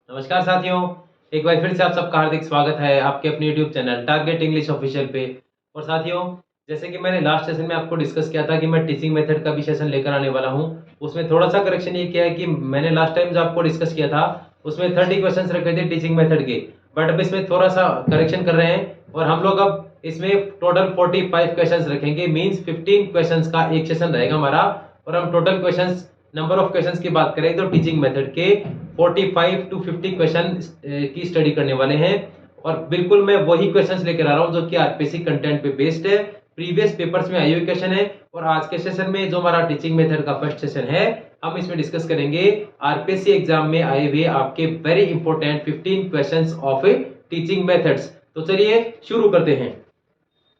नमस्कार साथियों, एक बार फिर से आप सबका हार्दिक स्वागत है आपके अपने YouTube channel target English official पे। और साथियों, जैसे कि मैंने लास्ट सेशन में आपको डिस्कस किया था कि मैं टीचिंग मेथड का भी सेशन लेकर आने वाला हूं। उसमें थोड़ा सा करेक्शन ये किया है कि मैंने लास्ट टाइम जो आपको डिस्कस किया था उसमें 30 क्वेश्चन रखे थे टीचिंग मेथड के, बट अब इसमें थोड़ा सा करेक्शन कर रहे हैं और हम लोग अब इसमें टोटल 45 क्वेश्चन रखेंगे। मीन्स 15 क्वेश्चन का एक सेशन रहेगा हमारा। और हम total question, number of questions की बात करें तो टीचिंग मेथड के 45 टू 50 क्वेश्चन की स्टडी करने वाले हैं। और बिल्कुल मैं वही क्वेश्चंस लेकर आ रहा हूं जो कि आरपीएससी कंटेंट पे बेस्ड है, प्रीवियस पेपर्स में आए हुए क्वेश्चन है। और आज के सेशन में जो हमारा टीचिंग मेथड का फर्स्ट सेशन है, हम इसमें डिस्कस करेंगे आरपीएससी एग्जाम में आए हुए आपके very important 15 questions of teaching methods. तो चलिए शुरू करते हैं।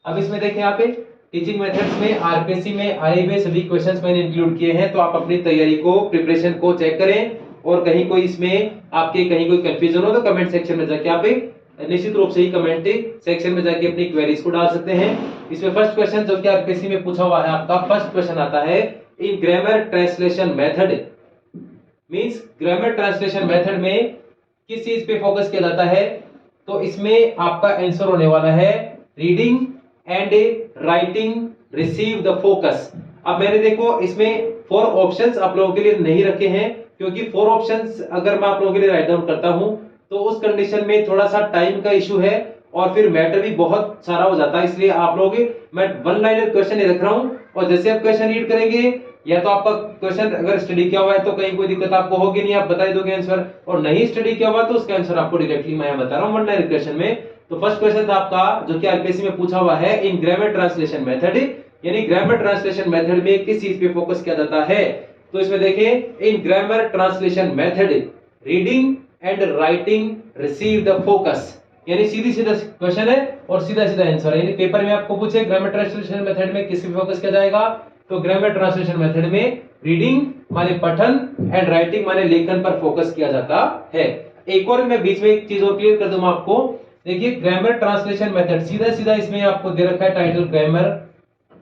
अब इसमें देखें यहाँ पे टीचिंग मेथड्स में आरपीएससी में आए हुए सभी क्वेश्चंस मैंने इंक्लूड किए हैं, तो आप अपनी तैयारी को, प्रिपरेशन को चेक करें। और कहीं कोई इसमें आपके कहीं कोई कंफ्यूजन हो तो कमेंट सेक्शन में जाके आप निश्चित रूप से ही कमेंट सेक्शन में जाके अपनी क्वेरीज को डाल सकते हैं। इसमें फर्स्ट क्वेश्चन जो कि आरपीएससी में पूछा हुआ है, आपका फर्स्ट क्वेश्चन आता है इन grammar translation method. Means grammar translation method में किस चीज पे फोकस किया जाता है? तो इसमें आपका आंसर होने वाला है reading and writing receive the focus. अब मैंने देखो इसमें 4 ऑप्शंस आप लोगों के लिए नहीं रखे हैं, क्योंकि 4 ऑप्शंस अगर मैं आप लोगों के लिए राइट डाउन करता हूं तो उस कंडीशन में थोड़ा सा टाइम का इशू है और फिर मैटर भी बहुत सारा हो जाता है। इसलिए आप लोग, मैं वन लाइनर क्वेश्चन रख रहा हूं और जैसे आप क्वेश्चन रीड करेंगे या तो आपका क्वेश्चन अगर स्टडी किया हुआ है तो कहीं कोई दिक्कत आपको होगी नहीं, आप बता दोगे आंसर। और नहीं स्टडी किया हुआ तो उसका आंसर आपको डायरेक्टली मैं बता रहा हूं वन लाइनर क्वेश्चन में। तो फर्स्ट क्वेश्चन था आपका जो कि आरपीएससी में पूछा हुआ है इन ग्रामर ट्रांसलेशन मेथड, यानी ग्रामर ट्रांसलेशन मेथड में किस चीज पे फोकस किया जाता है? तो इसमें देखें इन grammar translation method reading and writing receive the focus, यानी सीधी सीधा क्वेश्चन है और सीधा सीधा आंसर है। यानी पेपर में आपको पूछे ग्रामर ट्रांसलेशन मेथड में किस पे फोकस किया जाएगा, तो ग्रामर ट्रांसलेशन मेथड में रीडिंग माने पठन एंड राइटिंग माने लेखन पर फोकस किया जाता है। एक और मैं बीच में एक चीज और क्लियर कर दूं आपको। देखिए ग्रामर ट्रांसलेशन मेथड सीधा सीधा इसमें आपको दे रखा है टाइटल ग्रामर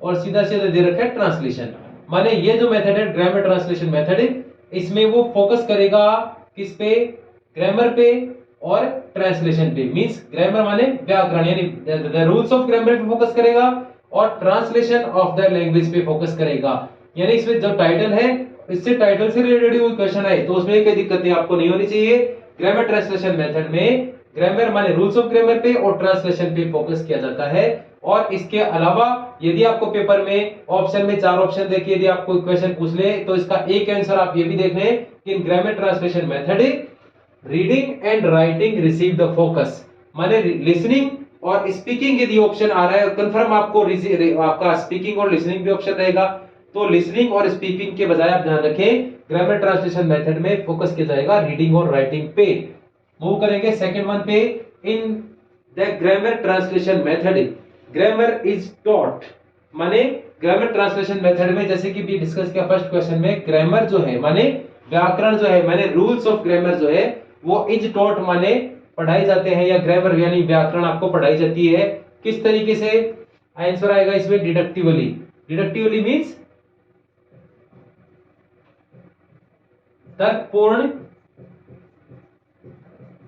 और सीधा सीधा दे रखा है ट्रांसलेशन। माने ये जो मेथड है ग्रामर ट्रांसलेशन मेथड, इसमें वो फोकस करेगा किस पे? ग्रामर पे और ट्रांसलेशन पे। मींस ग्रामर माने व्याकरण, यानी द रूल्स ऑफ ग्रामर पे फोकस करेगा और ट्रांसलेशन ऑफ द लैंग्वेज पे फोकस करेगा। यानी इसमें जो टाइटल है, इससे टाइटल से रिलेटेड कोई क्वेश्चन आए तो उसमें कोई दिक्कतें आपको नहीं होनी चाहिए। ग्रामर ट्रांसलेशन मेथड में ग्रामर माने रूल्स ऑफ ग्रामर पे और ट्रांसलेशन पे फोकस किया जाता है। और इसके अलावा यदि आपको पेपर में ऑप्शन में 4 ऑप्शन देखिए, यदि आपको क्वेश्चन पूछ ले तो इसका एक आंसर आप ये भी देख लें कि इन grammar translation method reading and writing receive the focus, माने लिसनिंग और स्पीकिंग यदि ऑप्शन आ रहा है कंफर्म आपको आपका स्पीकिंग और लिसनिंग भी ऑप्शन रहेगा। तो लिसनिंग और स्पीकिंग के बजाय आप ध्यान रखें ग्रामर ट्रांसलेशन मेथड में फोकस किया जाएगा रीडिंग और राइटिंग पे। मूव करेंगे सेकंड वन पे। In the grammar translation method grammar is taught, माने ग्रामर ट्रांसलेशन मेथड में जैसे कि भी डिस्कस किया फर्स्ट क्वेश्चन में, ग्रामर जो है माने व्याकरण जो है, माने रूल्स ऑफ ग्रामर जो है वो इज टॉट माने पढ़ाई जाते हैं, या ग्रामर यानी व्याकरण आपको पढ़ाई जाती है। किस तरीके से? आंसर आएगा इसमें डिडक्टिवली। डिडक्टिवली मींस तर्कपूर्ण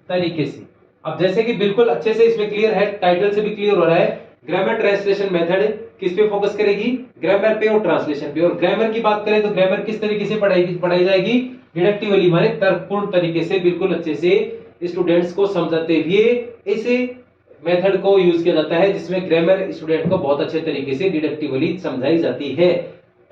तरीके से। अब जैसे कि बिल्कुल अच्छे से इसमें क्लियर है, टाइटल से भी क्लियर हो रहा है, ग्रामर ट्रांसलेशन मेथड किस पे फोकस करेगी? ग्रामर पे और ट्रांसलेशन पे। और ग्रामर की बात करें तो ग्रामर किस तरीके से पढ़ाई जाएगी? डिडक्टिवली माने तर्कपूर्ण तरीके से, बिल्कुल अच्छे से स्टूडेंट्स को समझाते हुए इस मेथड को यूज किया जाता है, जिसमें ग्रामर स्टूडेंट को बहुत अच्छे तरीके से डिडक्टिवली समझाई जाती है।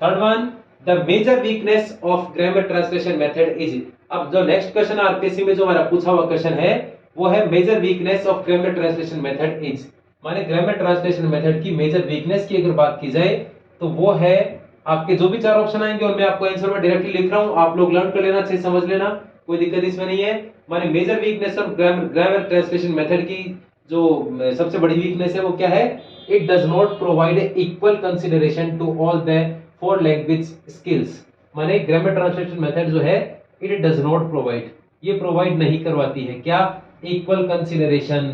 Third one, the major weakness of grammar translation method is. अब जो नेक्स्ट क्वेश्चन आरपीएससी में जो हमारा पूछा हुआ क्वेश्चन है वो है major weakness of grammar translation method is, माने ग्रामर ट्रांसलेशन मेथड की मेजर वीकनेस की अगर बात की जाए तो वो है आपके जो भी 4 ऑप्शन आएंगे उनमें आपको आंसर में डायरेक्टली लिख रहा हूं, आप लोग लर्न कर लेना, अच्छे समझ लेना, कोई दिक्कत इसमें नहीं है। माने major weakness of grammar translation method की जो सबसे बड़ी वीकनेस है वो क्या है? It does not provide equal consideration to all the 4 language skills. माने ग्रामर ट्रांसलेशन मेथड जो है इट डज नॉट प्रोवाइड, ये प्रोवाइड नहीं करवाती है क्या? इक्वल कंसीडरेशन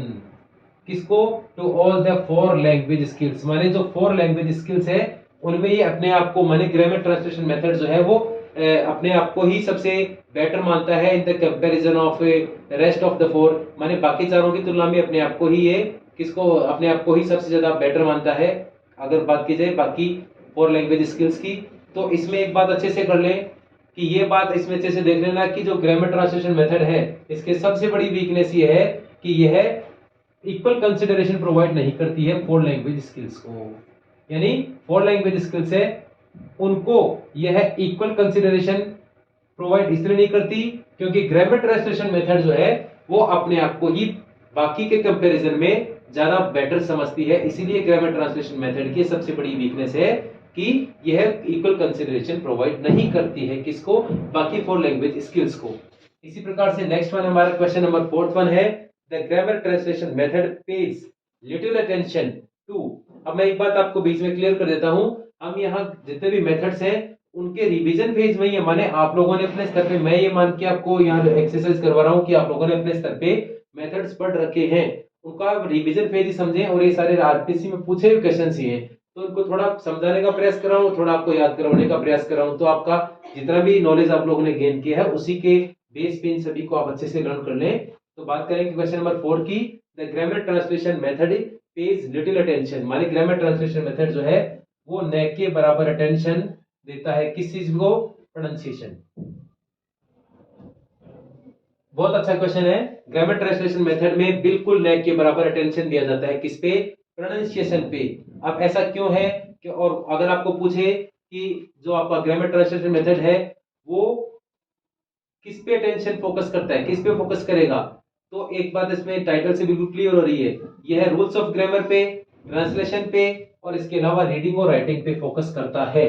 किसको? To all the 4 language skills, माने जो 4 लैंग्वेज स्किल्स है उनमें ये अपने आप को, माने ग्रामर ट्रांसलेशन मेथड जो है वो अपने आप को ही सबसे बेटर मानता है in the comparison of rest of the four, माने बाकी चारों की तुलना में अपने आप को ही ये किसको अपने आप को ही सबसे ज्यादा बेटर मानता है अगर बात की जाए बाकी फोर लैंग्वेज स्किल्स की। तो इसमें एक बात अच्छे से कर लें कि ये बात इसमें अच्छे से देख लेना कि जो ग्रामर ट्रांसलेशन मेथड है इसके सबसे बड़ी वीकनेस ये है कि यह इक्वल कंसिडरेशन प्रोवाइड नहीं करती है फोर लैंग्वेज स्किल्स को। यानी फोर लैंग्वेज स्किल्स है उनको यह इक्वल कंसिडरेशन प्रोवाइड इसलिए नहीं करती क्योंकि ग्रामर ट्रांसलेशन मेथड जो है वो अपने आप को ही बाकी के कंपैरिजन में ज्यादा बेटर समझती है, इसीलिए ग्रामर ट्रांसलेशन मेथड की सबसे बड़ी वीकनेस है कि यह इक्वल कंसिडरेशन प्रोवाइड नहीं करती है किसको, बाकी फोर लैंग्वेज स्किल्स को। इसी प्रकार से नेक्स्ट वन हमारा क्वेश्चन नंबर 4th वन है the grammar translation method pays little attention to. अब मैं एक बात आपको बीच में क्लियर कर देता हूं, हम यहाँ जितने भी मेथड्स हैं उनके रिवीजन फेज में ही है, माने आप लोगों ने अपने स्तर पे, मैं ये मान के आपको यहाँ एक्सरसाइज करवा रहा हूँ कि आप लोगों ने अपने स्तर पे मेथड्स पढ़ रखे हैं, उनका रिवीजन फेज ही समझें और ये सारे आरपीसी में पूछे हुए क्वेश्चन ही हैं तो उनको थोड़ा समझाने का प्रयास कर रहा हूँ, थोड़ा आपको याद करवाने का प्रयास कर रहा हूँ, तो आपका जितना भी नॉलेज आप लोगों ने गेन किया है उसी के बेस पे इन सभी को आप अच्छे से लर्न कर लें। तो बात करेंगे क्वेश्चन नंबर 4 की, the grammar translation method pays little attention, माने ग्रामर ट्रांसलेशन मेथड जो है वो न के बराबर अटेंशन देता है किस चीज को, प्रोनाउंसिएशन। बहुत अच्छा क्वेश्चन है, ग्रामर ट्रांसलेशन मेथड में बिल्कुल न के बराबर अटेंशन दिया जाता है किस पे, प्रोनाउंसिएशन पे। अब ऐसा क्यों है कि, और अगर आपको पूछे कि जो आपका ग्रामर ट्रांसलेशन मेथड है वो किस पे अटेंशन फोकस करता है, किस पे फोकस करेगा, तो एक बात इसमें टाइटल से बिल्कुल क्लियर हो रही है, यह है रूल्स ऑफ ग्रामर पे, ट्रांसलेशन पे और इसके अलावा रीडिंग और राइटिंग पे फोकस करता है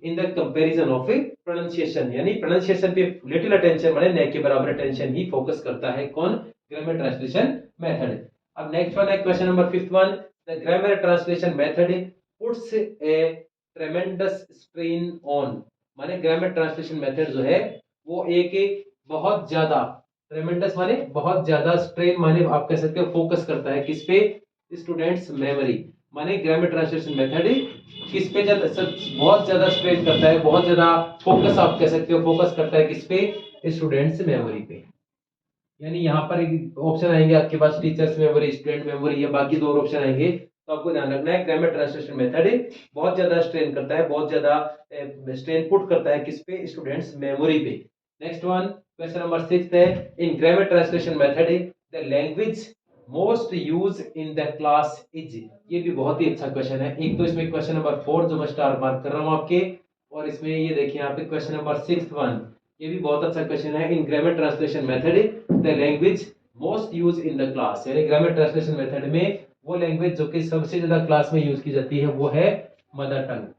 in the comparison of pronunciation. यानी प्रोनाउंसिएशन पे लिटिल अटेंशन माने न के बराबर अटेंशन ही फोकस करता है कौन, ग्रामर ट्रांसलेशन मेथड। अब नेक्स्ट वन है question number 5th one, the grammar translation method puts A ट्रेमेंडस strain on, माने ग्रामर ट्रांसलेशन मेथड जो है वो एक बहुत ज्यादा, ट्रेमेंडस माने बहुत ज्यादा, स्ट्रेन माने आप कह सकते हो फोकस करता है किस पे, स्टूडेंट्स मेमोरी, माने ग्रामर ट्रांसलेशन मेथड किस पे ज्यादा, बहुत ज्यादा स्ट्रेन करता है, बहुत ज्यादा फोकस आप कह सकते हो फोकस करता है किस पे, स्टूडेंट्स मेमोरी पे। यानी यहाँ पर एक ऑप्शन आएंगे आपके पास टीचर्स मेमोरी, स्टूडेंट मेमोरी, या बाकी दो ऑप्शन आएंगे, तो आपको ध्यान रखना है ग्रामर ट्रांसलेशन मेथड बहुत ज्यादा स्ट्रेन करता है, बहुत ज्यादा स्ट्रेन पुट करता है किस पे, स्टूडेंट्स मेमोरी पे। नेक्स्ट वन क्वेश्चन नंबर 6 है, इन grammar translation method the language most use in the class is, ये भी बहुत ही अच्छा क्वेश्चन है। एक तो इसमें क्वेश्चन नंबर 4 जो मैं स्टार मार्क कर रहा हूँ आपके, और इसमें ये देखिए यहाँ पे क्वेश्चन नंबर 6th वन, ये भी बहुत अच्छा क्वेश्चन है, इन grammar translation method the language most use in the class, यानी ग्रामर ट्रांसलेशन मेथड में वो लैंग्वेज जो कि सबसे ज्यादा क्लास में यूज की जाती है वो है मदर टंग।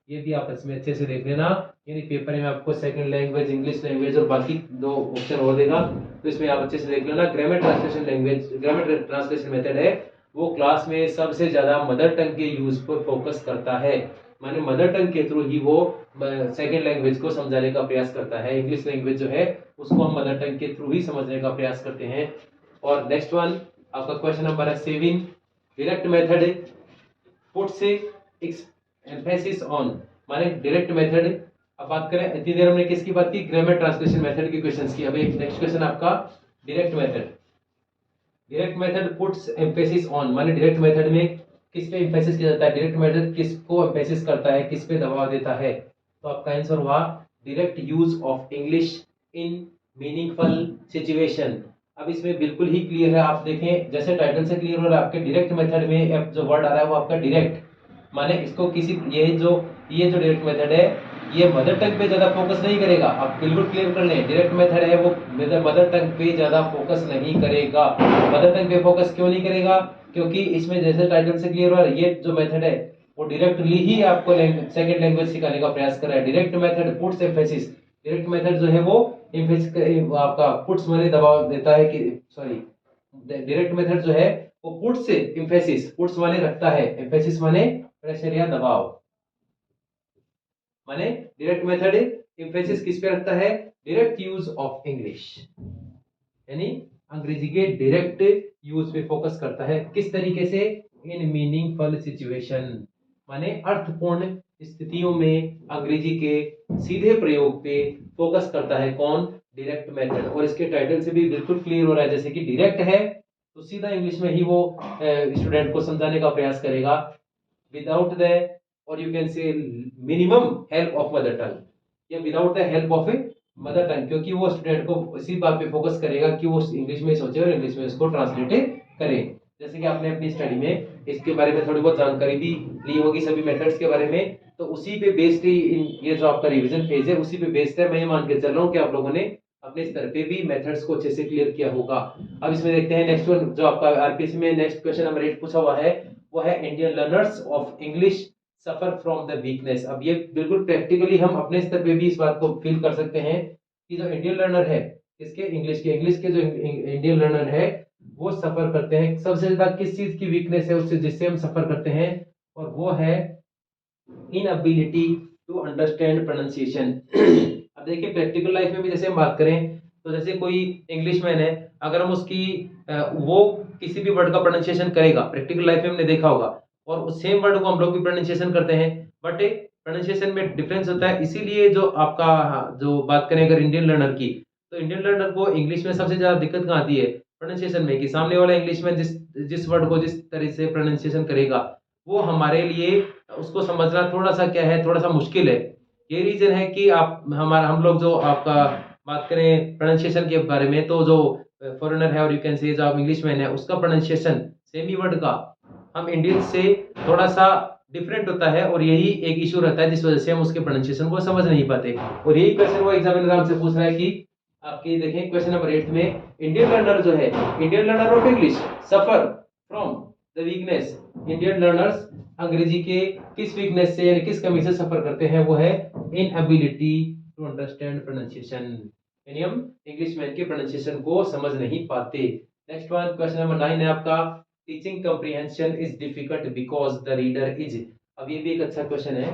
ये भी आप इसमें अच्छे से देख लेना, यानी पेपर में आपको सेकंड लैंग्वेज, इंग्लिश लैंग्वेज और बाकी दो ऑप्शन और देगा, तो इसमें आप अच्छे से देख लेना। Grammar translation language, grammar translation method है वो क्लास में सबसे ज्यादा मदर टंग के यूज पर फोकस करता है, माने मदर टंग के थ्रू ही वो सेकंड लैंग्वेज को समझाने का प्रयास करता है। इंग्लिश लैंग्वेज जो है उसको हम मदर टंग के थ्रू ही समझने का प्रयास करते हैं। और नेक्स्ट वन आपका क्वेश्चन नंबर है 7, direct method puts emphasis on, माने डायरेक्ट मेथड। अब बात करें, इतनी देर हमने किसकी बात की, ग्रामर ट्रांसलेशन मेथड की क्वेश्चंस की। अब एक नेक्स्ट क्वेश्चन आपका direct method, direct method puts emphasis on, माने डायरेक्ट मेथड में किस पे एम्फेसिस किया जाता है, डायरेक्ट मेथड किसको एम्फेसिस करता है, किस पे दबाव देता है, तो आपका आंसर हुआ direct use of English in meaningful situation. अब इसमें बिल्कुल ही क्लियर है, आप देखें जैसे टाइटल से क्लियर हो रहा है आपके डायरेक्ट मेथड में जो वर्ड आ रहा है वो आपका डायरेक्ट, माने इसको किसी ये जो डायरेक्ट मेथड है ये मदर टंग पे ज्यादा फोकस नहीं करेगा, आप बिल्कुल क्लियर कर लें, डायरेक्ट मेथड है वो मदर टंग पे ज्यादा फोकस नहीं करेगा। मदर टंग पे फोकस क्यों नहीं करेगा, क्योंकि इसमें जैसे टाइटल से क्लियर हो रहा है ये जो मेथड है वो डायरेक्टली ही आपको सेकंड लैंग्वेज सिखाने का प्रयास कर रहा है। Direct method puts emphasis, direct method जो है वो एम्फेसिस आपका पुट्स माने दबाव देता है कि, सॉरी, डायरेक्ट मेथड जो है वो पुट्स एम्फेसिस, पुट्स माने रखता है, एम्फेसिस माने प्रेशर या दबाव, माने डायरेक्ट मेथड एम्फेसिस किस पे रखता है, डायरेक्ट यूज ऑफ इंग्लिश, यानी अंग्रेजी के डायरेक्ट यूज पे फोकस करता है। किस तरीके से, इन मीनिंगफुल सिचुएशन, माने अर्थपूर्ण स्थितियों में अंग्रेजी के सीधे प्रयोग पे फोकस करता है। कौन? Direct method. और इसके टाइटल से भी बिल्कुल क्लियर हो रहा है, जैसे कि डायरेक्ट है तो सीधा इंग्लिश में ही वो स्टूडेंट को समझाने का प्रयास करेगा, विदाउट द, और you can say minimum help of mother tongue, या without the help of a mother tongue, क्योंकि वो स्टूडेंट को इसी बात पे फोकस करेगा कि वो इंग्लिश में सोचे और इंग्लिश में उसको ट्रांसलेट करे। जैसे कि आपने अपनी स्टडी में इसके बारे में थोड़ी बहुत जानकारी भी ली होगी सभी मेथड्स के बारे में, तो उसी पे बेस्ड ही ये जो आपका रिवीजन फेज है उसी पे बेस्ड है। मैं ये मान के चल रहा हूँ कि आप लोगों ने अपने स्तर पे भी मेथड्स को अच्छे से क्लियर किया होगा। अब इसमें देखते हैं नेक्स्ट वन, जो आपका आरपीएससी में नेक्स्ट क्वेश्चन नंबर 8 पूछा हुआ है, वो है Indian learners of English suffer from the weakness. अब ये बिल्कुल प्रैक्टिकली हम अपने स्तर पे भी इस बात को फील कर सकते हैं कि जो इंडियन लर्नर है, इसके इंग्लिश के जो इंडियन लर्नर है वो सफर करते हैं। सबसे ज्यादा किस चीज की वीकनेस है उससे, जिससे हम सफर करते हैं, और वो है इनएबिलिटी टू अंडरस्टैंड प्रोनाउंसिएशन। अब देखिए प्रैक्टिकल लाइफ में भी जैसे हम बात करें तो जैसे कोई इंग्लिशमैन है, अगर हम उसकी वो किसी भी वर्ड का प्रोनाउंसिएशन करेगा, प्रैक्टिकल लाइफ में हमने देखा होगा, और उस सेम वर्ड को हम लोग भी प्रोनाउंसिएशन करते हैं, बट प्रोनाउंसिएशन में डिफरेंस होता है। इसीलिए जो आपका जो बात करें अगर इंडियन लर्नर की, तो इंडियन लर्नर को इंग्लिश में सबसे ज्यादा दिक्कत कहाँ आती है? प्रोनाउंसिएशन में, कि सामने वाला इंग्लिश में जिस जिस वर्ड को जिस तरह से प्रोनाउंसिएशन करेगा वो हमारे लिए उसको समझना थोड़ा सा क्या है, थोड़ा सा मुश्किल है। ये रीजन है कि आप हमारा हम लोग जो आपका बात करें प्रोनाउंसिएशन के बारे में, तो जो फॉरेनर है और यू कैन से जो इंग्लिशमैन है उसका प्रोनाउंसिएशन सेम ही वर्ड का हम इंडियन से थोड़ा सा डिफरेंट होता है, और यही एक इशू रहता है जिस वजह से हम उसके प्रोनाउंसिएशन को समझ नहीं पाते। और यही क्वेश्चन वो एग्जामिनर हमसे पूछ रहा है कि आपकी देखें क्वेश्चन नंबर 8 में, इंडियन लर्नर जो है, Indian learner of English suffer from the weakness, Indian learners अंग्रेजी के किस वीकनेस से यानी किस कमी से सफर करते हैं, वो है इनएबिलिटी टू अंडरस्टैंड प्रोनाउंसिएशन, यानी हम इंग्लिशमैन के प्रोनाउंसिएशन को समझ नहीं पाते। नेक्स्ट वन क्वेश्चन नंबर 9 है आपका, teaching comprehension is difficult because the reader is. अब ये भी एक अच्छा क्वेश्चन है,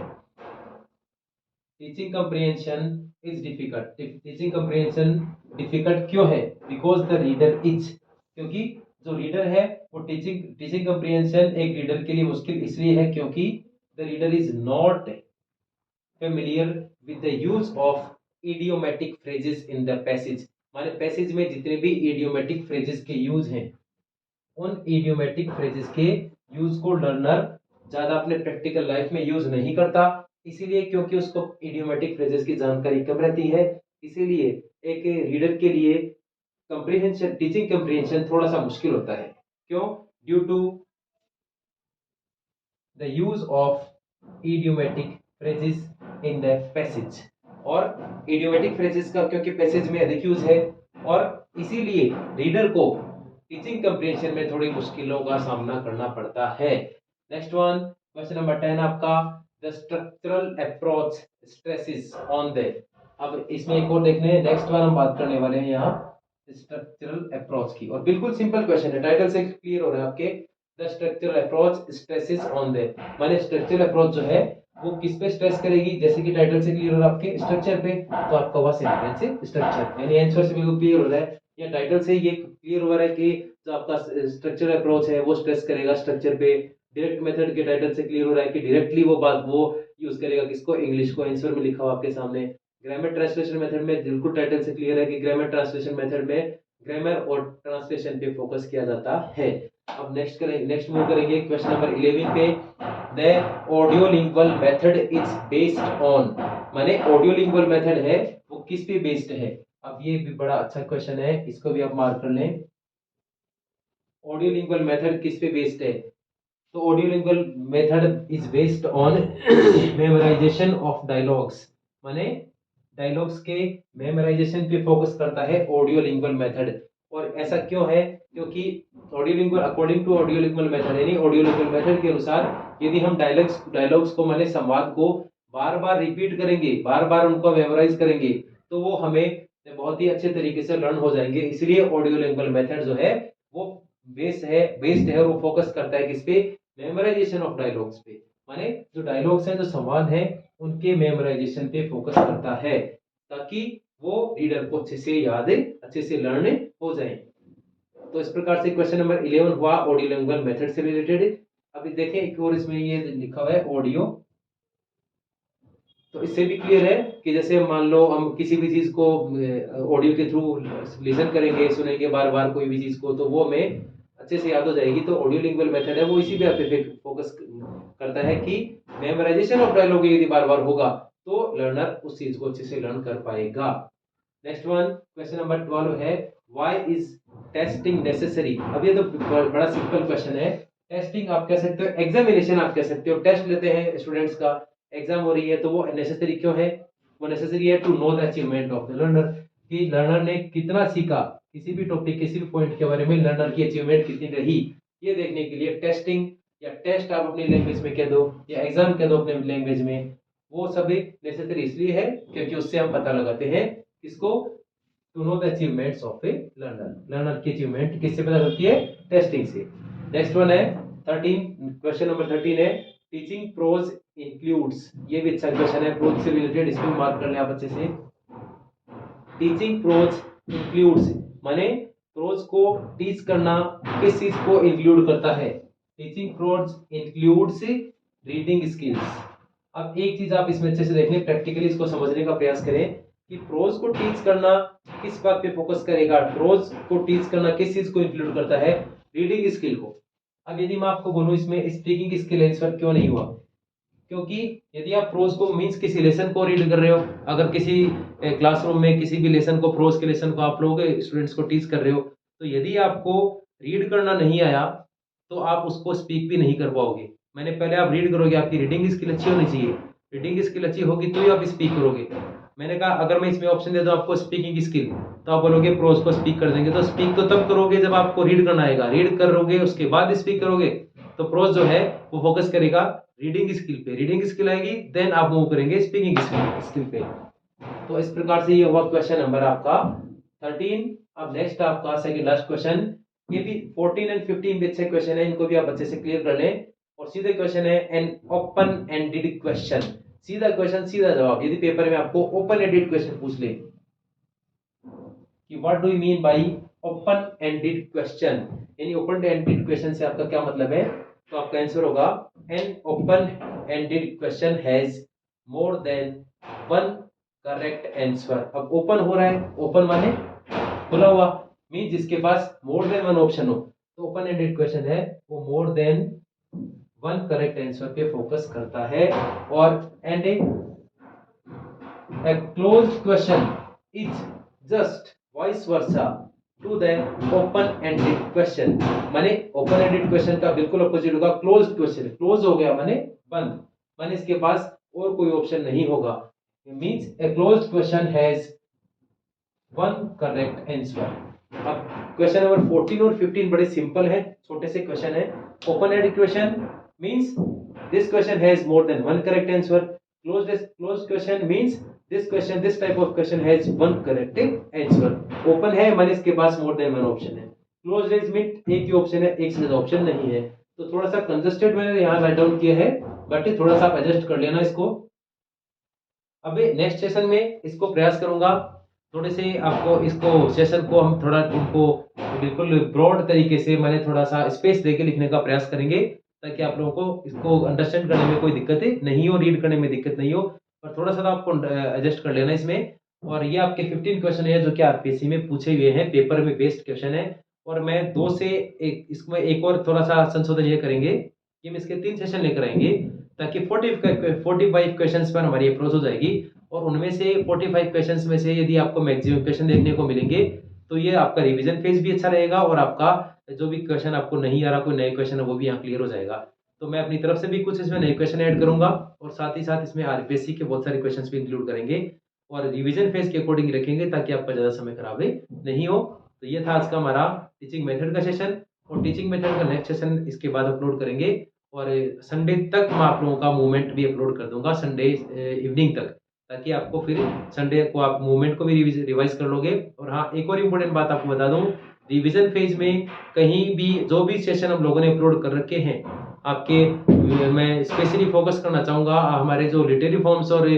teaching comprehension is difficult, teaching comprehension difficult क्यों है? बिकॉज द रीडर इज, क्योंकि जो रीडर है वो टीचिंग कंप्रीहेंशन एक रीडर के लिए मुश्किल इसलिए है क्योंकि the reader is not familiar with the use of idiomatic phrases in the passage. माने पैसेज में जितने भी इडियोमेटिक फ्रेजेस के यूज हैं, उन इडियोमेटिक फ्रेजेस के यूज को लर्नर ज्यादा अपने प्रैक्टिकल लाइफ में यूज नहीं करता, इसीलिए क्योंकि उसको इडियोमेटिक फ्रेजेस की जानकारी कम रहती है, इसीलिए एक रीडर के लिए कंप्रीहेंशन, टीचिंग कंप्रीहेंशन थोड़ा सा मुश्किल होता है। क्यों? Due to the use of idiomatic phrases in the passage, और इडियोमेटिक फ्रेजेस का क्योंकि पैसेज में अधिक यूज है, और इसीलिए रीडर को टीचिंग कंप्रीहेंशन में थोड़ी मुश्किलों का सामना करना पड़ता है। नेक्स्ट वन क्वेश्चन नंबर 10 आपका, the structural approach stresses on the. अब इसमें एक और देखने, नेक्स्ट वन हम बात करने वाले हैं यहाँ स्ट्रक्चरल अप्रोच की, और बिल्कुल सिंपल क्वेश्चन है, टाइटल से क्लियर हो रहा है आपके, the structural approach stresses on the. माने स्ट्रक्चरल अप्रोच जो है वो किस पे स्ट्रेस करेगी, जैसे कि टाइटल से क्लियर हो रहा है आपके स्ट्रक्चर पे, तो आपका हुआ सेंटेंस से स्ट्रक्चर, यानी आंसर से बिल्कुल क्लियर हो रहा है, या टाइटल से ये क्लियर हो रहा है कि जो आपका स्ट्रक्चरल अप्रोच है वो स्ट्रेस करेगा स्ट्रक्चर पे। डायरेक्ट मेथड के टाइटल से क्लियर हो रहा है कि डायरेक्टली वो यूज करेगा किसको, इंग्लिश को, आंसर में लिखा हुआ आपके सामने। ग्रामर ट्रांसलेशन मेथड में बिल्कुल टाइटल से क्लियर है कि ग्रामर ट्रांसलेशन मेथड में ग्रामर और ट्रांसलेशन पे फोकस किया जाता है। अब नेक्स्ट मूव करेंगे क्वेश्चन नंबर 11 पे, the audiolingual method is based on. माने ऑडियोलिंगुअल मेथड है वो किस पे बेस्ड है? अब ये भी बड़ा अच्छा क्वेश्चन है, इसको भी आप मार्क कर लें। ऑडियोलिंगुअल मेथड किस पे बेस्ड है? तो audiolingual method is based on memorisation of dialogues. माने डायलॉग्स के मेमोराइजेशन पे फोकस करता है ऑडियोलिंगुअल मेथड। और ऐसा क्यों है? क्योंकि audiolingual, according to audiolingual method, यानी ऑडियोलिंगुअल मेथड के अनुसार यदि हम डायलॉग्स को माने संवाद को बार बार रिपीट करेंगे, बार बार उनको मेमोराइज करेंगे, तो वो हमें बहुत ही अच्छे तरीके से लर्न हो जाएंगे। इसलिए ऑडियोलिंगुअल मेथड जो है वो बेस्ड है और वो फोकस करता है किस पे? मेमोराइजेशन ऑफ डायलॉग्स पे। माने जो डायलॉग्स हैं, जो संवाद है, उनके मेमोराइजेशन पे फोकस करता है, ताकि वो रीडर को अच्छे से याद, अच्छे से लर्न हो जाए। तो इस प्रकार से क्वेश्चन नंबर 11 हुआ ऑडियोलिंगुअल मेथड से रिलेटेड। अभी देखें एक और इसमें ये लिखा हुआ है ऑडियो तो इससे भी क्लियर है कि जैसे मान लो हम किसी भी चीज़ को ऑडियो के थ्रू लिसन करेंगे, सुनेंगे बार बार कोई भी चीज़ को, तो वो हमें अच्छे से याद हो जाएगी। तो ऑडियो लिंगुअल मेथड है वो इसी पे फोकस करता है कि मेमोराइजेशन ऑफ डायलॉग यदि बार बार होगा तो लर्नर उस चीज़ को अच्छे से लर्न कर पाएगा। नेक्स्ट वन, क्वेश्चन नंबर 12 है व्हाई इज टेस्टिंग नेसेसरी। अब ये तो बड़ा सिंपल क्वेश्चन है। टेस्टिंग आप कह सकते हो, एग्जामिनेशन आप कह सकते हो, टेस्ट लेते हैं स्टूडेंट्स का, एग्जाम हो रही है, तो वो नेसेसरी क्यों है? वो नेसेसरी है to know the achievement of the learner, कि लर्नर ने कितना सीखा, किसी भी टॉपिक किसी भी पॉइंट के बारे में लर्नर की अचीवमेंट कितनी रही, ये देखने के लिए टेस्टिंग या टेस्ट आप अपनी लैंग्वेज में कह दो या एग्जाम कह दो अपने लैंग्वेज में, वो सभी नेसेसरी इसलिए है क्योंकि उससे हम पता लगाते हैं किसको, to know the achievements of a learner. Learner की अचीवमेंट किससे पता चलती है? टेस्टिंग से। नेक्स्ट वन है 13, क्वेश्चन नंबर 13 है टीचिंग प्रोज इंक्लूड्स। ये भी अच्छा क्वेश्चन है, प्रोज से रिलेटेड, इसको मार्क कर लें आप अच्छे से। टीचिंग प्रोज इंक्लूड्स माने प्रोज को टीच करना किस चीज को इंक्लूड करता है? Teaching prose includes reading skills. अब एक चीज आप इसमें अच्छे से देख लें, प्रैक्टिकली इसको समझने का प्रयास करें कि प्रोज को टीच करना किस बात पे फोकस करेगा, प्रोज को टीच करना किस चीज को इंक्लूड करता है? रीडिंग स्किल को। अब यदि मैं आपको बोलूं इसमें स्पीकिंग स्किल आंसर क्यों नहीं हुआ? क्योंकि यदि आप प्रोज को मीन्स किसी लेसन को रीड कर रहे हो, अगर किसी क्लासरूम में किसी भी लेसन को, प्रोज के लेसन को आप लोग स्टूडेंट्स को टीच कर रहे हो, तो यदि आपको रीड करना नहीं आया तो आप उसको स्पीक भी नहीं कर पाओगे। मैंने पहले आप रीड करोगे, आपकी रीडिंग स्किल अच्छी होनी चाहिए, रीडिंग स्किल अच्छी होगी तो ही आप स्पीक करोगे। मैंने कहा अगर मैं इसमें ऑप्शन दे दूं आपको स्पीकिंग स्किल, तो आप बोलोगे प्रोज को स्पीक कर देंगे, तो स्पीक तो तब करोगे जब आपको रीड करना आएगा, रीड करोगे उसके बाद स्पीक करोगे। तो प्रोज जो है वो फोकस करेगा रीडिंग स्किल पे, रीडिंग स्किल आएगी देन आप मूव करेंगे स्पीकिंग स्किल पे। तो इस प्रकार से ये हुआ क्वेश्चन नंबर आपका 13। अब नेक्स्ट आपका सेकंड लास्ट क्वेश्चन, ये भी 14 एंड 15 भी अच्छे क्वेश्चन है, इनको भी आप अच्छे से क्लियर कर लें। और सीधे क्वेश्चन है एन ओपन एंडेड क्वेश्चन, सीधा क्वेश्चन सीधा जवाब। यदि पेपर में आपको ओपन एंडेड क्वेश्चन पूछ ले कि what do you mean by open ended question, यानी ओपन एंडेड क्वेश्चन से आपका क्या मतलब है, तो आपका आंसर होगा an open ended question has more than one correct answer. अब ओपन हो रहा है, ओपन माने खुला हुआ, मीन जिसके पास मोर देन वन ऑप्शन हो, तो ओपन एंडेड क्वेश्चन है वो more than one correct answer पे फोकस करता है। और and a closed question is just vice versa to the open ended question, माने ओपन एंडेड क्वेश्चन का बिल्कुल अपोजिट होगा क्लोज्ड क्वेश्चन। क्लोज हो गया माने बंद, माने इसके पास और कोई ऑप्शन नहीं होगा। Means a closed question has one correct answer. अब क्वेश्चन नंबर 14 और 15 बड़े सिंपल है, छोटे से क्वेश्चन है। Open ended question means this question has more than one correct answer, closed question means this type of question has one correct answer. Open है माने इसके पास मोर देन वन ऑप्शन है, क्लोज्ड इज मीन एक ही option है, एक से ज्यादा option नहीं है। तो थोड़ा सा कंजस्टेड मैंने यहाँ राइट डाउन किया है, बट थोड़ा सा आप एडजस्ट कर लेना इसको। अब नेक्स्ट सेशन में इसको प्रयास करूंगा थोड़े से आपको इसको सेशन को हम थोड़ा इनको बिल्कुल ब्रॉड तरीके से मैंने थोड़ा सा स्पेस देके लिखने का प्रयास करेंगे, ताकि आप लोगों को इसको अंडरस्टैंड करने में कोई दिक्कत नहीं हो, रीड करने में दिक्कत नहीं हो, और थोड़ा सा आपको एडजस्ट कर लेना इसमें। और ये आपके 15 क्वेश्चन है जो कि आरपीएससी में पूछे हुए हैं, पेपर में बेस्ड क्वेश्चन है। और मैं दो से इसमें एक और थोड़ा सा संशोधन ये करेंगे कि हम इसके 3 सेशन लेकर आएंगे, ताकि 45 क्वेश्चंस पर हमारी अप्रोच हो जाएगी। और उनमें से 45 क्वेश्चंस में से यदि आपको मैक्सिमम क्वेश्चन देखने को मिलेंगे तो ये आपका रिवीजन फेज भी अच्छा रहेगा, और आपका जो भी क्वेश्चन आपको नहीं आ रहा, कोई नए क्वेश्चन है, वो भी यहाँ क्लियर हो जाएगा। तो मैं अपनी तरफ से भी कुछ इसमें नए क्वेश्चन ऐड करूंगा, और साथ ही साथ इसमें आरपीएससी के बहुत सारे क्वेश्चन भी इंक्लूड करेंगे, और रिवीजन फेज के अकॉर्डिंग रखेंगे, ताकि आपका ज़्यादा समय खराब नहीं हो। तो ये था आज का हमारा टीचिंग मेथड का सेशन, और टीचिंग मेथड का नेक्स्ट सेशन इसके बाद अपलोड करेंगे, और संडे तक मैं आप लोगों का मूवमेंट भी अपलोड कर दूंगा, संडे इवनिंग तक, ताकि आपको फिर संडे को आप मूवमेंट को भी रिवाइज कर लोगे। और हाँ, एक और इम्पोर्टेंट बात आपको बता दूं, रिवीजन फेज में कहीं भी जो भी सेशन हम लोगों ने अपलोड कर रखे हैं आपके, मैं स्पेशली फोकस करना चाहूँगा हमारे जो लिटरेरी फॉर्म्स और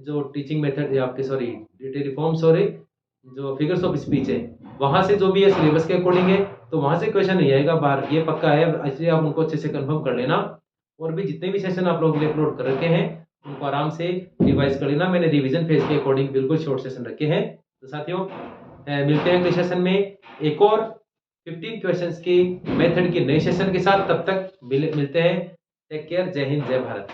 जो टीचिंग मेथड आपके लिटरेरी फॉर्म्स और जो फिगर्स ऑफ स्पीच है, वहाँ से जो भी है सिलेबस के अकॉर्डिंग है, तो वहाँ से क्वेश्चन नहीं आएगा बाहर, ये पक्का है, इसलिए आप उनको अच्छे से कंफर्म कर लेना। और भी जितने भी सेशन आप लोगों के लिए अपलोड कर रखे हैं उनको आराम से रिवाइज कर लेना। मैंने रिवीजन फेज के अकॉर्डिंग बिल्कुल शॉर्ट सेशन रखे हैं। तो साथियों मिलते हैं अगले सेशन में एक और 15 क्वेश्चंस की मेथड के नए सेशन के साथ। तब तक मिलते हैं। Take care. जय हिंद, जय भारत।